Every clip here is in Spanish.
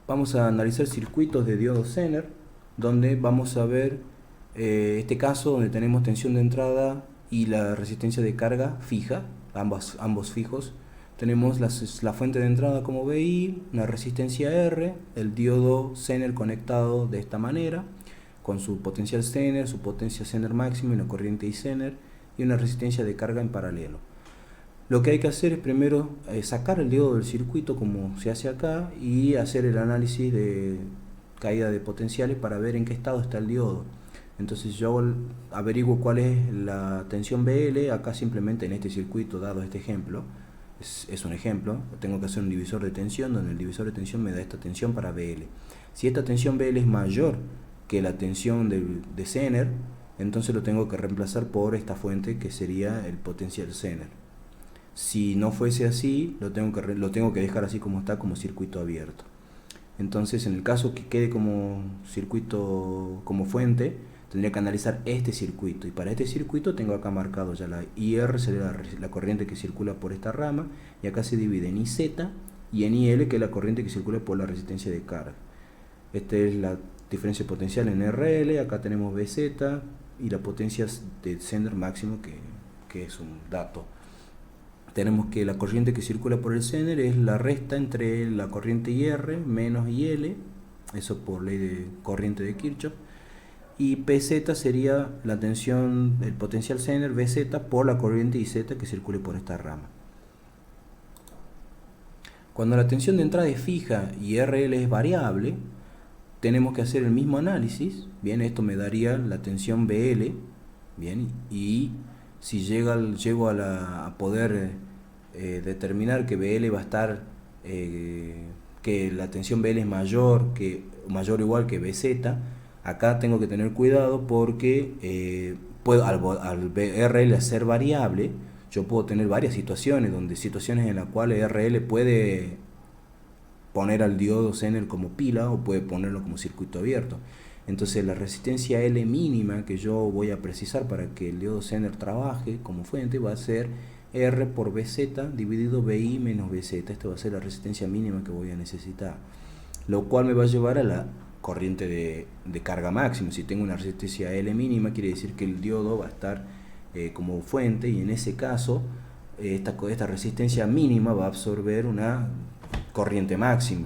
Vamos a analizar circuitos de diodo Zener, donde vamos a ver este caso donde tenemos tensión de entrada y la resistencia de carga fija, ambos fijos. Tenemos la fuente de entrada como VI, una resistencia R, el diodo Zener conectado de esta manera, con su potencial Zener, su potencia Zener máxima y la corriente I Zener, y una resistencia de carga en paralelo. Lo que hay que hacer es primero sacar el diodo del circuito como se hace acá y hacer el análisis de caída de potenciales para ver en qué estado está el diodo. Entonces yo averiguo cuál es la tensión BL, acá simplemente en este circuito dado este ejemplo, es un ejemplo, tengo que hacer un divisor de tensión donde el divisor de tensión me da esta tensión para BL. Si esta tensión BL es mayor que la tensión de Zener, entonces lo tengo que reemplazar por esta fuente que sería el potencial Zener. Si no fuese así, lo tengo que dejar así como está, como circuito abierto. Entonces, en el caso que quede como circuito, como fuente, tendría que analizar este circuito. Y para este circuito tengo acá marcado ya la IR, sería la corriente que circula por esta rama. Y acá se divide en IZ y en IL, que es la corriente que circula por la resistencia de carga. Esta es la diferencia potencial en RL. Acá tenemos BZ y la potencia de Zener máximo, que es un dato. Tenemos que la corriente que circula por el Zener es la resta entre la corriente IR menos IL, eso por ley de corriente de Kirchhoff, y PZ sería la tensión, el potencial Zener, BZ, por la corriente IZ que circule por esta rama. Cuando la tensión de entrada es fija y RL es variable, tenemos que hacer el mismo análisis. Bien, esto me daría la tensión BL, bien, y si llego a poder determinar que BL va a estar, que la tensión BL es mayor o igual que BZ, acá tengo que tener cuidado porque al RL ser variable, yo puedo tener varias situaciones, en las cuales RL puede poner al diodo Zener como pila o puede ponerlo como circuito abierto. Entonces la resistencia L mínima que yo voy a precisar para que el diodo Zener trabaje como fuente va a ser R por BZ dividido BI menos BZ. Esta va a ser la resistencia mínima que voy a necesitar, lo cual me va a llevar a la corriente de carga máxima. Si tengo una resistencia L mínima, quiere decir que el diodo va a estar como fuente, y en ese caso esta resistencia mínima va a absorber una corriente máxima,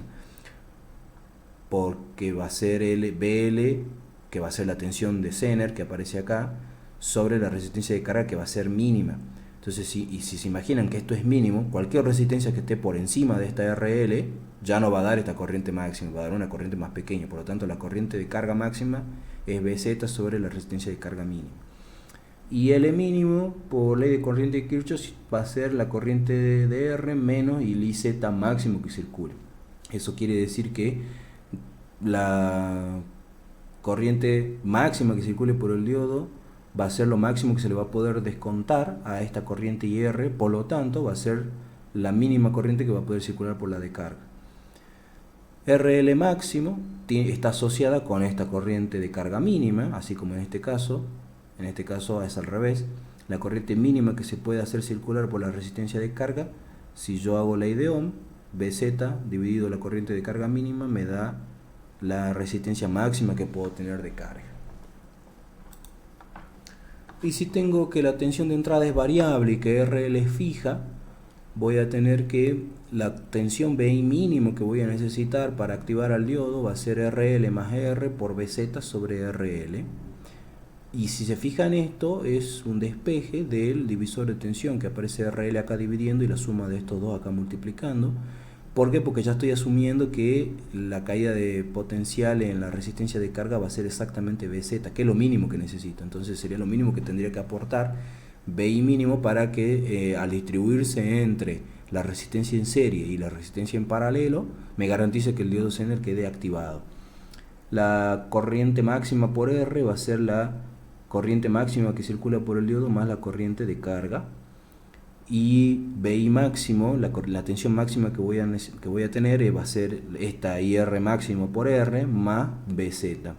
porque va a ser BL, que va a ser la tensión de Zener que aparece acá, sobre la resistencia de carga, que va a ser mínima. Entonces, si se imaginan que esto es mínimo, cualquier resistencia que esté por encima de esta RL ya no va a dar esta corriente máxima, va a dar una corriente más pequeña. Por lo tanto, la corriente de carga máxima es BZ sobre la resistencia de carga mínima. Y L mínimo, por ley de corriente de Kirchhoff, va a ser la corriente de R menos y el IZ máximo que circule. Eso quiere decir que la corriente máxima que circule por el diodo va a ser lo máximo que se le va a poder descontar a esta corriente IR, por lo tanto va a ser la mínima corriente que va a poder circular por la de carga. RL máximo está asociada con esta corriente de carga mínima, así como en este caso es al revés. La corriente mínima que se puede hacer circular por la resistencia de carga, si yo hago ley de Ohm, BZ dividido la corriente de carga mínima me da la resistencia máxima que puedo tener de carga. Y si tengo que la tensión de entrada es variable y que RL es fija, voy a tener que la tensión BI mínimo que voy a necesitar para activar al diodo va a ser RL más R por BZ sobre RL. Y si se fijan, esto es un despeje del divisor de tensión, que aparece RL acá dividiendo y la suma de estos dos acá multiplicando. ¿Por qué? Porque ya estoy asumiendo que la caída de potencial en la resistencia de carga va a ser exactamente BZ, que es lo mínimo que necesito. Entonces sería lo mínimo que tendría que aportar BI mínimo para que al distribuirse entre la resistencia en serie y la resistencia en paralelo, me garantice que el diodo Zener quede activado. La corriente máxima por R va a ser la corriente máxima que circula por el diodo más la corriente de carga. Y BI máximo, la tensión máxima que voy a tener va a ser esta IR máximo por R más BZ.